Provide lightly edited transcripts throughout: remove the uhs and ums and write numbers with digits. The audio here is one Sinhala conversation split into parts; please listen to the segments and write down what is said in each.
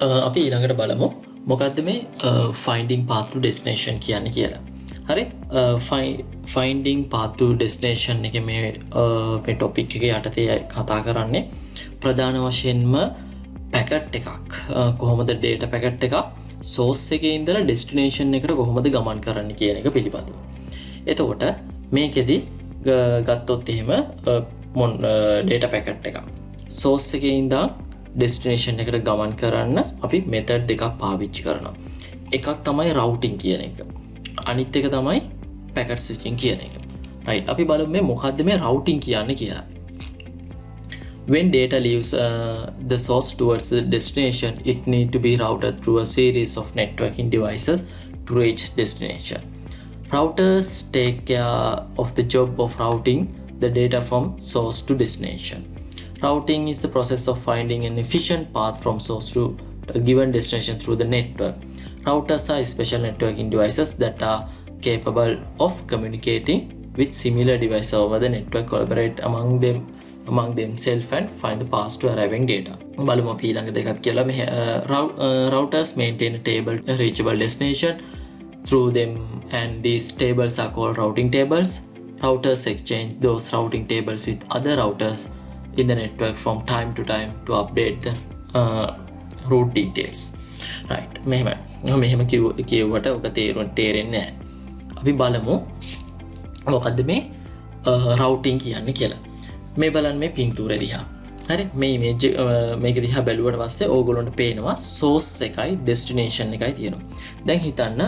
අපි ඊළඟට බලමු මොකක්ද මේ finding path to destination කියන්නේ කියලා. හරි finding path to destination එක මේ topic එක යටතේ කතා කරන්නේ ප්‍රධාන වශයෙන්ම පැකට් එකක් කොහොමද data පැකට් එකක් source එකේ ඉඳලා destination එකට කොහොමද ගමන් කරන්නේ කියන එක පිළිබඳව. එතකොට මේකෙදි ගත්තොත් එහෙම data පැකට් එකක් source එකේ ඉඳන් destination එකට ගමන් කරන්න අපි method දෙකක් පාවිච්චි කරනවා. එකක් තමයි routing කියන එක. අනිත් එක තමයි packet switching කියන එක. right අපි බලමු මේ මොකද්ද මේ routing කියන්නේ කියලා. When data leaves the source towards the destination, it need to be routed through a series of networking devices to reach destination. Routers take care of the job of routing the data from source to destination. Routing is the process of finding an efficient path from source to a given destination through the network. Routers are special networking devices that are capable of communicating with similar devices over the network, collaborate among themselves and find the path to arriving data. බලමු අපි ඊළඟ දෙකක් කියලා. මේ routers maintain a table reachable destination through them, and these tables are called routing tables. Routers exchange those routing tables with other routers in the network from time to time to update the route details. right මෙහෙම කියුවට ඔක තේරෙන්නේ නැහැ. අපි බලමු මොකද්ද මේ routing කියන්නේ කියලා. මේ බලන්න මේ පින්තූරය දිහා. හරි මේ image මේක දිහා බැලුවට පස්සේ ඕගොල්ලන්ට පේනවා source එකයි destination එකයි තියෙනවා. දැන් හිතන්න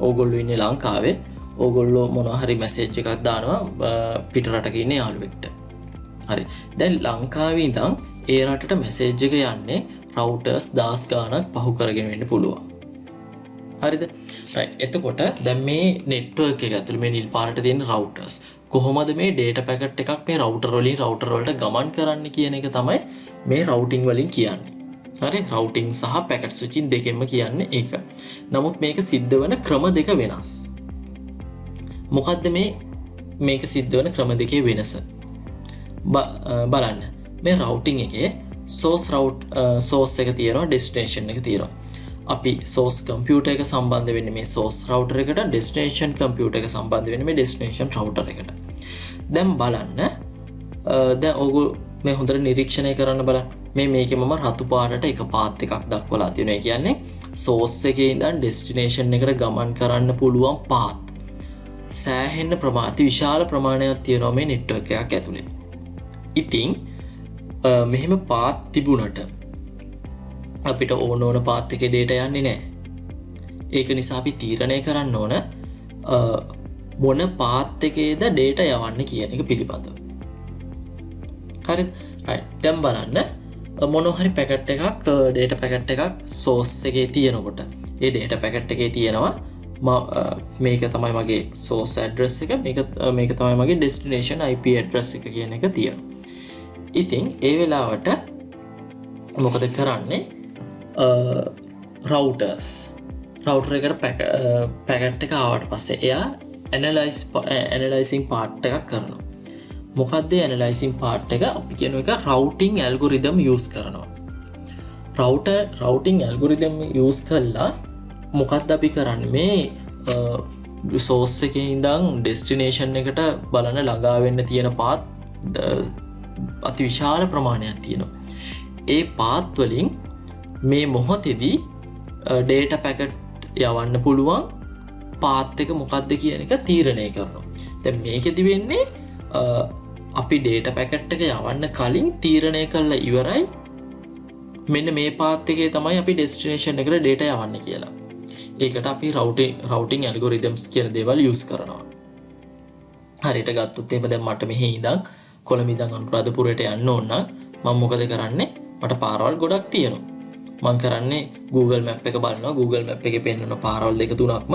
ඕගොල්ලෝ ඉන්නේ ලංකාවේ. ඕගොල්ලෝ මොනවා හරි message එකක් දානවා පිට රටක ඉන්න යාළුවෙක්ට. හරි දැන් ලංකාවේ ඉඳන් ඒ රටට message එක යන්නේ routers 10 ගාණක් පහු කරගෙන වෙන්න පුළුවන්. හරිද? right එතකොට දැන් මේ network එක ඇතුළේ මේ නිල් පාරට තියෙන routers කොහොමද මේ data packet එකක් මේ router වලින් router වලට ගමන් කරන්න කියන එක තමයි මේ routing වලින් කියන්නේ. හරි routing සහ packet switching දෙකෙන්ම කියන්නේ ඒක. නමුත් මේක සිද්ධ වෙන ක්‍රම දෙක වෙනස්. මොකද්ද මේක සිද්ධ වෙන ක්‍රම දෙකේ වෙනස? බලන්න මේ routing එකේ source එක තියෙනවා destination එක තියෙනවා. අපි source computer එක සම්බන්ධ වෙන්නේ මේ source router එකට, destination computer එක සම්බන්ධ වෙන්නේ මේ destination router එකට. දැන් බලන්න දැන් ඔයගොල්ලෝ මේ හොඳට නිරීක්ෂණය කරන්න බලන්න. මේකේ මම රතු පාටට එක path එකක් දක්වලා තියෙනවා. ඒ කියන්නේ source එකේ ඉඳන් destination එකට ගමන් කරන්න පුළුවන් path සෑහෙන අති විශාල ප්‍රමාණයක් තියෙනවා මේ network එකක් ඇතුලේ. ඉතින් මෙහෙම path තිබුණට අපිට ඕන path එකේ data යන්නේ නැහැ. ඒක නිසා අපි තීරණය කරන්න ඕන මොන path එකේද data යවන්නේ කියන එක පිළිබඳව. හරිද? right දැන් බලන්න මොනවා හරි packet එකක් data packet එකක් source එකේ තියෙනකොට ඒ data packet එකේ තියෙනවා මේක තමයි මගේ source address එක, මේක තමයි මගේ destination IP address එක කියන එක තියෙනවා. ඉතින් ඒ වෙලාවට මොකද කරන්නේ? router එකට packet එක ආවට පස්සේ එයා analyzing part එකක් කරනවා. මොකක්ද analyzing part එක? අපි කියන එක routing algorithm use කරනවා. routing algorithm use කළා මොකක්ද අපි කරන්නේ? මේ source එකේ ඉඳන් destination එකට බලන ළඟා වෙන්න තියෙන path අති විශාල ප්‍රමාණයක් තියෙනවා. ඒ path වලින් මේ මොහොතේදී data packet යවන්න පුළුවන් path එක මොකක්ද කියන එක තීරණය කරනවා. දැන් මේකෙදි වෙන්නේ අපි data packet එක යවන්න කලින් තීරණය කරලා ඉවරයි මෙන්න මේ path එකේ තමයි අපි destination එකට data යවන්න කියලා. ඒකට අපි routing algorithms කියන දේවල් use කරනවා. හරියට ගත්තොත් එහෙම දැන් මට මෙහි ඉඳන් කොළඹ ඉඳන් අනුරාධපුරයට යන්න ඕන නම් මම මොකද කරන්නේ? මට පාරවල් ගොඩක් තියෙනවා. මම කරන්නේ Google Map එක බලනවා. Google Map එකේ පෙන්වන පාරවල් දෙක තුනක්ම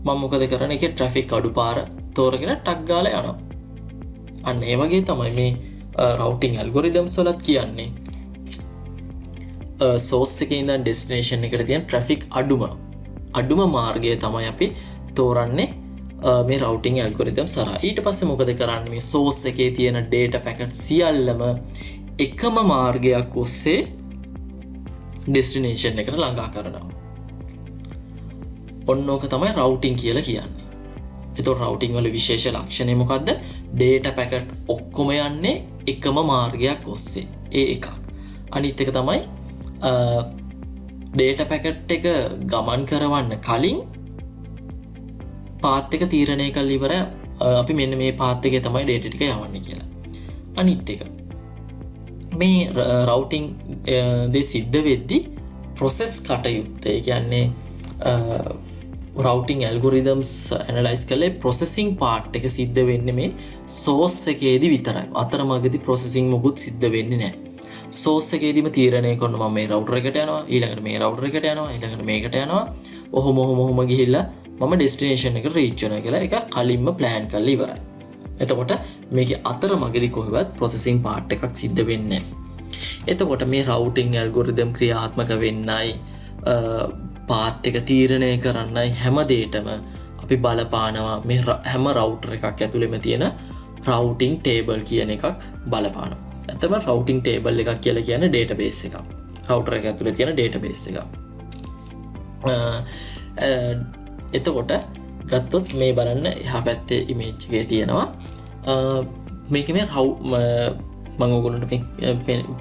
මම මොකද කරන්නේ? ඒකේ traffic අඩු පාර තෝරගෙන ටක් ගාලා යනවා. අන්න ඒ වගේ තමයි මේ routing algorithms වලත් කියන්නේ. source එකේ ඉඳන් destination එකට තියෙන traffic අඩුම මාර්ගය තමයි අපි තෝරන්නේ මේ routing algorithm සරහා. ඊට පස්සේ මොකද කරන්නේ? මේ source එකේ තියෙන data packet සියල්ලම එකම මාර්ගයක් ඔස්සේ ඩෙස්ටිනේෂන් එකට ළඟා කරනවා. ඔන්න ඕක තමයි රවුටින් කියලා කියන්නේ. එතකොට රවුටින් වල විශේෂ ලක්ෂණය මොකද්ද? data packet ඔක්කොම යන්නේ එකම මාර්ගයක් ඔස්සේ. ඒ එකක්. අනිත් එක තමයි data packet එක ගමන් කරවන්න කලින් පාත් එක තීරණය කරලා ඉවර අපි මෙන්න මේ පාත් එකේ තමයි data ටික යවන්නේ කියලා. අනිත් එක මේ රවුටින් දේ සිද්ධ වෙද්දී process කටයුත්ත ඒ කියන්නේ රවුටින් ඇල්ගොරිදම්ස් ඇනලයිස් කරලා processing part එක සිද්ධ වෙන්නේ මේ source එකේදී විතරයි. අතරමඟදී processing මොකුත් සිද්ධ වෙන්නේ නැහැ. source එකේදීම තීරණය කරනවා මම මේ router එකට යනවා, ඊළඟට මේ router එකට යනවා, ඊළඟට මේකට යනවා. ඔහොම ගිහිල්ලා මම destination එකට reach වෙනවා කියලා ඒක කලින්ම plan කරලා ඉවරයි. එතකොට මේකේ අතරමඟදී කොහෙවත් processing part එකක් සිද්ධ වෙන්නේ නැහැ. එතකොට මේ routing algorithm ක්‍රියාත්මක වෙන්නයි පාත් එක තීරණය කරන්නයි හැම දෙයකම අපි බලපානවා මේ හැම router එකක් ඇතුළෙම තියෙන routing table කියන එකක් බලපානවා. ඇත්තම routing table එකක් කියලා කියන්නේ database එකක්. router එක ඇතුළේ තියෙන database එකක්. එතකොට ගත්තොත් මේ බලන්න එහා පැත්තේ image එකේ තියෙනවා මේකේ මේ මම ඔයගොල්ලන්ට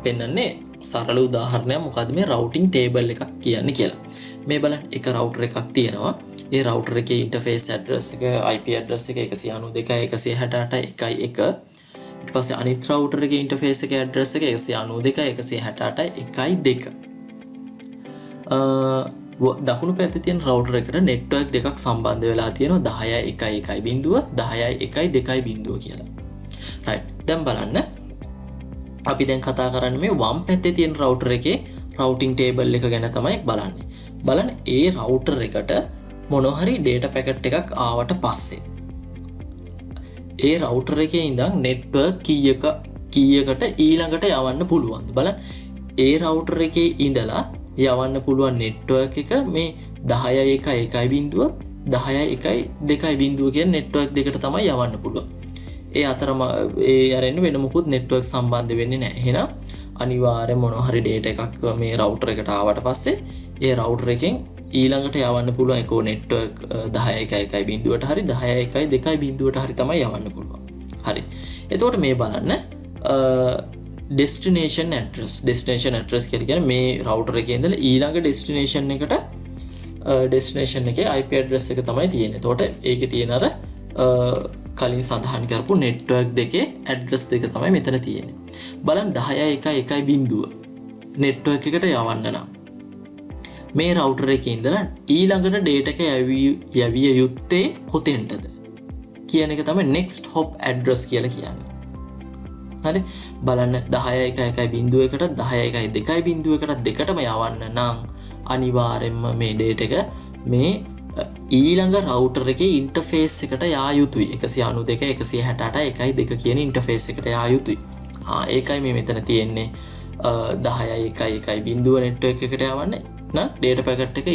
පෙන්නන්නේ සරල උදාහරණයක් මොකද්ද මේ routing table එකක් කියන්නේ කියලා. මේ බලන්න එක router එකක් තියෙනවා. ඒ router එකේ interface address එක IP address එක 192.168.1.1. ඊට පස්සේ අනිත් router එකේ interface එකේ address එක 192.168.1.2. දකුණු පැත්තේ තියෙන router එකට network දෙකක් සම්බන්ධ වෙලා තියෙනවා 10.1.1.0 10.1.2.0 කියලා. right. දැන් බලන්න අපි දැන් කතා කරන්නේ මේ වම් පැත්තේ තියෙන router එකේ routing table එක ගැන තමයි බලන්නේ. බලන්න ඒ router එකට මොන හරි data packet එකක් ආවට පස්සේ ඒ router එකේ ඉඳන් network කීයකට ඊළඟට යවන්න පුළුවන්ද බලන්න. ඒ router එකේ ඉඳලා යවන්න පුළුවන් network එක මේ 10.1.1.0 10.1.2.0 කියන network දෙකට තමයි යවන්න පුළුවන්. ඒ අතරම ඒ අරෙන්න වෙන මොකුත් network සම්බන්ධ වෙන්නේ නැහැ. එහෙනම් අනිවාර්යයෙන් මොන හරි data එකක් මේ router එකට ආවට පස්සේ ඒ router එකෙන් ඊළඟට යවන්න පුළුවන් ඒකෝ network 10.1.1.0ට හරි 10.1.2.0ට හරි තමයි යවන්න පුළුවන්. හරි. එතකොට මේ බලන්න destination address කියලා කියන්නේ මේ router එකේ ඉඳලා ඊළඟ destination එකට destination එකේ IP address එක තමයි තියෙන්නේ. එතකොට ඒකේ තියෙන අර කලින් සඳහන් කරපු network දෙකේ address දෙක තමයි මෙතන තියෙන්නේ. බලන්න 10.1.1.0 network එකට යවන්න නම් මේ router එකේ ඉඳලා ඊළඟට data එක යවිය යුත්තේ කොතෙන්ටද කියන එක තමයි next hop address කියලා කියන්නේ. හරි බලන්න 10.1.1.1කට 10.1.2.1කට දෙකටම යවන්න නම් අනිවාර්යයෙන්ම මේ data එක මේ ඊළඟ router එකේ interface එකට යා යුතුයි 192.168.1.2 කියන interface එකට යා යුතුයි. ඒකයි මේ මෙතන තියෙන්නේ 10.1.1.0 network එකට යවන්න නම් data packet එක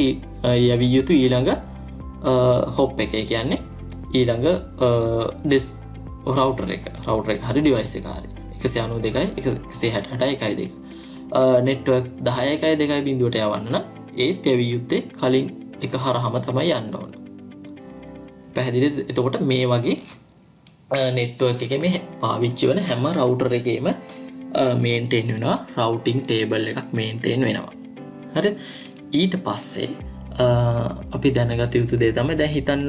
යවිය යුතු ඊළඟ hop එක කියන්නේ ඊළඟ router එක හරි device එක හරි 192.168.1.2 network 10.1.2.0ට යවන්න නම් ඒත් යවිය යුත්තේ කලින් එක හරහම තමයි යන්න ඕන. පැහැදිලිද? එතකොට මේ වගේ network එකේ මේ පාවිච්චි වෙන හැම router එකේම maintain වෙනවා routing table එකක් maintain වෙනවා. හරි? ඊට පස්සේ අපි දැනගත යුතු දේ තමයි දැන් හිතන්න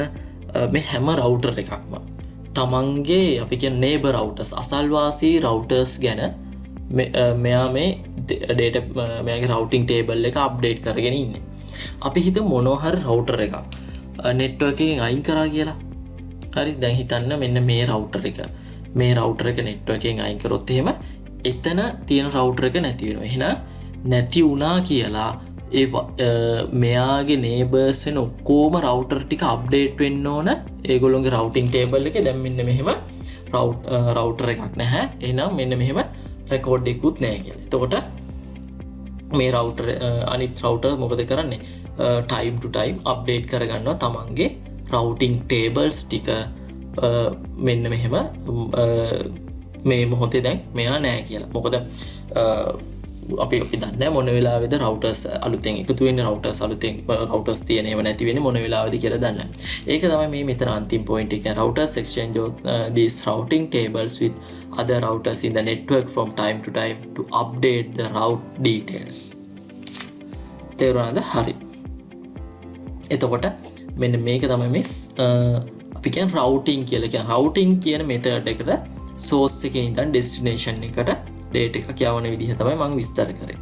මේ හැම router එකක්ම තමන්ගේ අපි කියන neighbor routers අසල්වාසී routers ගැන මෙයා මේ data මෙයාගේ routing table එක update කරගෙන ඉන්නේ. අපි හිතමු මොනවා හරි router එකක් network එකෙන් අයින් කරා කියලා. හරි දැන් හිතන්න මෙන්න මේ router එක network එකෙන් අයින් කරොත් එහෙම එතන තියෙන router එක නැති වෙනවා. එහෙනම් නැති වුණා කියලා ඒ මෙයාගේ neighbors වෙන ඔක්කොම router ටික update වෙන්න ඕන ඒගොල්ලෝගේ routing table එකේ. දැන් මෙන්න මෙහෙම router එකක් නැහැ. එහෙනම් මෙන්න මෙහෙම record එකකුත් නැහැ කියලා. එතකොට මේ router අනිත් router මොකද කරන්නේ? time to time update කරගන්නවා තමන්ගේ routing tables ටික. මෙන්න මෙහෙම මේ මොහොතේ දැන් මෙයා නැහැ කියලා. මොකද අපි දන්නේ මොන වෙලාවෙද routers අලුතෙන් එකතු වෙන්නේ routers තියෙනව නැති වෙන්නේ මොන වෙලාවෙද කියලා දන්නේ. ඒක තමයි මේ මෙතන අන්තිම point එක. Routers exchange these routing tables with other routers in the network from time to time to update the route details. තේරුණාද? හරි. එතකොට මෙන්න මේක තමයි මේ අපි කියන routing කියලා කියන්නේ. routing කියන method එකට source එකේ ඉඳන් destination එකට data එකක් යවන විදිහ තමයි මම විස්තර කරේ.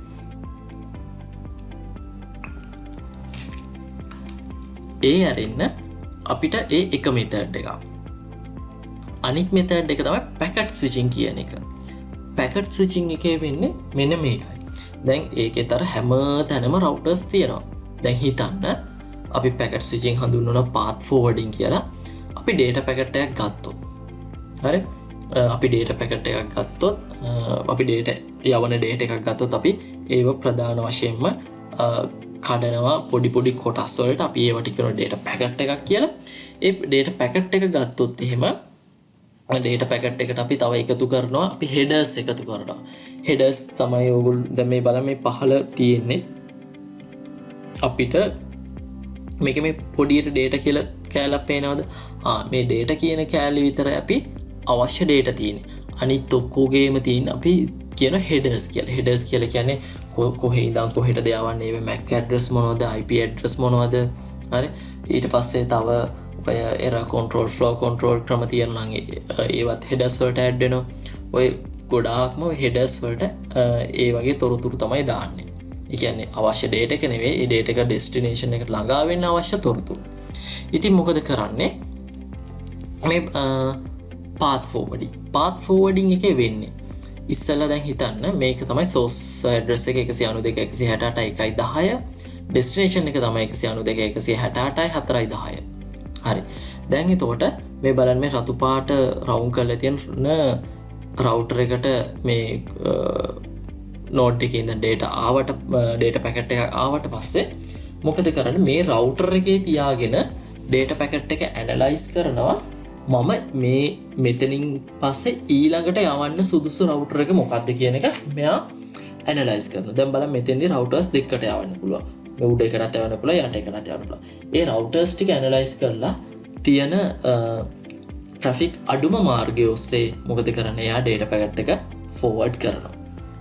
ඒ අරින්න අපිට ඒ එක method එකක්. අනිත් method එක තමයි packet switching කියන එක. packet switching එකේ වෙන්නේ මෙන්න මේකයි. දැන් ඒකේතර හැම තැනම routers තියෙනවා. දැන් හිතන්න අපි packet switching හඳුන්වන path forwarding කියලා. අපි data packet එකක් ගත්තොත්. හරි? අපි data packet එකක් ගත්තොත් අපි data යවන data එකක් ගත්තොත් අපි ඒව ප්‍රධාන වශයෙන්ම කඩනවා පොඩි කොටස් වලට. අපි ඒවට කියනවා data packet එකක් කියලා. ඒ data packet එක ගත්තොත් එහෙම data packet එකට අපි තව එකතු කරනවා. අපි headers එකතු කරනවා. headers තමයි ඕගොල්ලෝ දැන් මේ බලන්න මේ පහළ තියෙන්නේ අපිට මේක මේ පොඩියට data කියලා කෑල්ලක් පේනවද? මේ data කියන කෑල්ල විතරයි අපි අවශ්‍ය data තියෙන්නේ. අනිත් ඔක්කොගේම තියෙන අපි කියන headers කියලා. headers කියලා කියන්නේ කොහේ ඉඳන් කොහෙටද යවන්නේ, මේ MAC address මොනවද, IP address මොනවද. හරි. ඊට පස්සේ තව ඔය error control, flow control ක්‍රම තියෙනවා නම් ඒවත් headers වලට add වෙනවා. ඔය ගොඩාක්ම headers වලට ඒ වගේ තොරතුරු තමයි දාන්නේ. ඒ කියන්නේ අවශ්‍ය data එක නෙවෙයි, ඒ data එක destination එකට ළඟා වෙන්න අවශ්‍ය තොරතුරු. ඉතින් මොකද කරන්නේ? මේ path forwarding එකේ වෙන්නේ ඉස්සෙල්ලා දැන් හිතන්න මේක තමයි source address එක 192.168.1.10 destination එක තමයි 192.168.4.10 හරි. දැන් එතකොට මේ බලන්න මේ රතු පාට රවුන්ඩ් කරලා තියෙන router එකට මේ node එකේ ඉඳන් data packet එකක් ආවට පස්සේ මොකද කරන්නේ? මේ router එකේ තියාගෙන data packet එක analyze කරනවා. මම මේ මෙතනින් පස්සේ ඊළඟට යවන්න සුදුසු router එක මොකක්ද කියන එක මෙයා ඇනලයිස් කරනවා. දැන් බලන්න මෙතෙන්දී routers දෙකකට යවන්න පුළුවන්. මේ උඩ එකටත් යවන්න පුළුවන්, යට එකටත් යවන්න පුළුවන්. ඒ routers ටික ඇනලයිස් කරලා තියෙන traffic අඩුම මාර්ගය ඔස්සේ මොකද කරන්නේ? එයා data packet එක forward කරනවා.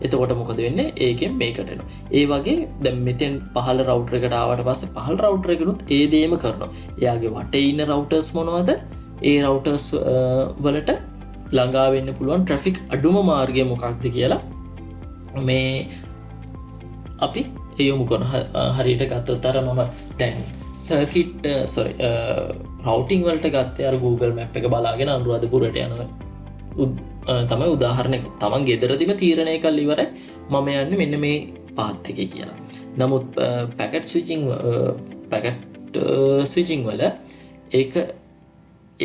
එතකොට මොකද වෙන්නේ? ඒකෙන් මේකට එනවා. ඒ වගේ දැන් මෙතෙන් පහළ router එකට ආවට පස්සේ පහළ router එකනොත් ඒ දේම කරනවා. එයාගේ වටේ ඉන්න routers මොනවද? ඒ routers වලට ළඟා වෙන්න පුළුවන් traffic අඩුම මාර්ගය මොකක්ද කියලා මේ අපි යොමු කරන හරියට ගත්තොත් අර මම දැන් circuit routing වලට ගත්තේ අර Google map එක බලාගෙන අනුරාධපුරට යන තමයි උදාහරණයක්. තමන් ගෙදරදීම තීරණය කරලා ඉවරයි මම යන්නේ මෙන්න මේ path එකේ කියලා. නමුත් packet switching වල ඒක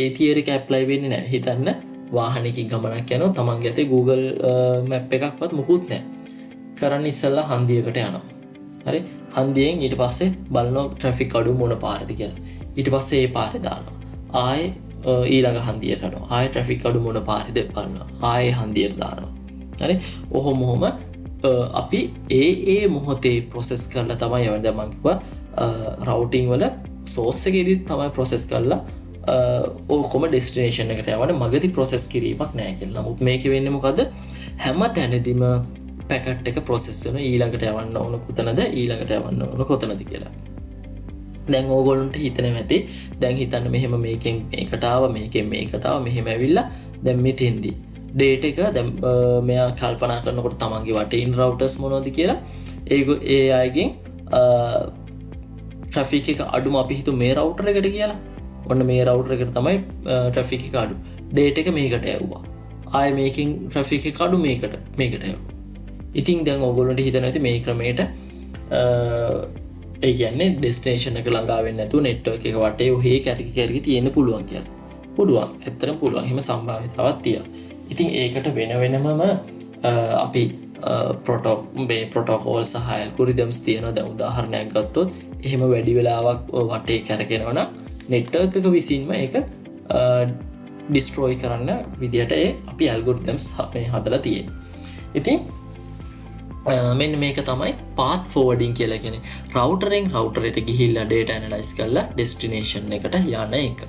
ඒ තියරි එක ඇප්ලයි වෙන්නේ නැහැ. හිතන්න වාහනයකින් ගමනක් යනවා, තමන්ගේ අතේ Google map එකක්වත් මුකුත් නැහැ. කරන්න ඉස්සෙල්ලා හන්දියකට යනවා. හරි? හන්දියෙන් ඊට පස්සේ බලනවා ට්‍රැෆික් අඩු මොන පාරද කියලා. ඊට පස්සේ ඒ පාරේ දානවා. ආයේ ඊළඟ හන්දියට යනවා. ආයේ ට්‍රැෆික් අඩු මොන පාරේද බලනවා. ආයේ හන්දියට දානවා. හරි? ඔහොම අපි ඒ මොහොතේ process කරලා තමයි යවන්නේ. දැන් මම කිව්වා routing වල source එකේදී තමයි process කරලා ඔක්කොම destination එකට යවන්නේ. මගදී process කිරීමක් නැහැ කියලා. නමුත් මේකේ වෙන්නේ මොකද්ද? හැම තැනදීම packet එක process වෙන ඊළඟට යවන්න ඕන කොතනද, ඊළඟට යවන්න ඕන කොතනද කියලා. දැන් ඕගොල්ලන්ට හිතෙනවා ඇති. දැන් හිතන්න මෙහෙම මේකෙන් මේකට ආවා, මේකෙන් මේකට ආවා, මෙහෙම ඇවිල්ලා දැන් මෙතෙන්දී data එක දැන් මෙයා කල්පනා කරනකොට තමන්ගේ වටේ ඉන්න routers මොනවද කියලා ඒ අයගෙන් traffic එක අඩුම අපි හිතුව මේ router එකට කියලා. ඔන්න මේ router එකට තමයි traffic එක අඩු. data එක මේකට යවුවා. ආයේ මේකෙන් traffic එක අඩු මේකට යවුවා. ඉතින් දැන් ඕගොල්ලන්ට හිතෙනවා ඇති මේ ක්‍රමයට ඒ කියන්නේ destination එක ළඟා වෙන්නේ නැතුව network එක වටේ ඔහේ කැරකි තියෙන්න පුළුවන් කියලා. පුළුවන්. ඇත්තටම පුළුවන්. එහෙම සම්භාවිතාවක් තියෙනවා. ඉතින් ඒකට වෙනමම අපි protocol සහ algorithms තියෙනවා. දැන් උදාහරණයක් ගත්තොත් එහෙම වැඩි වෙලාවක් වටේ කැරකෙනවා නම් network එක විසින්ම ඒක destroy කරන්න විදිහට අපි algorithms මේ හදලා තියෙනවා. ඉතින් මෙන්න මේක තමයි පාත් ෆෝවර්ඩින් කියලා කියන්නේ රවුටරෙන් රවුටරයට ගිහිල්ලා data analyze කරලා destination එකට යන එක.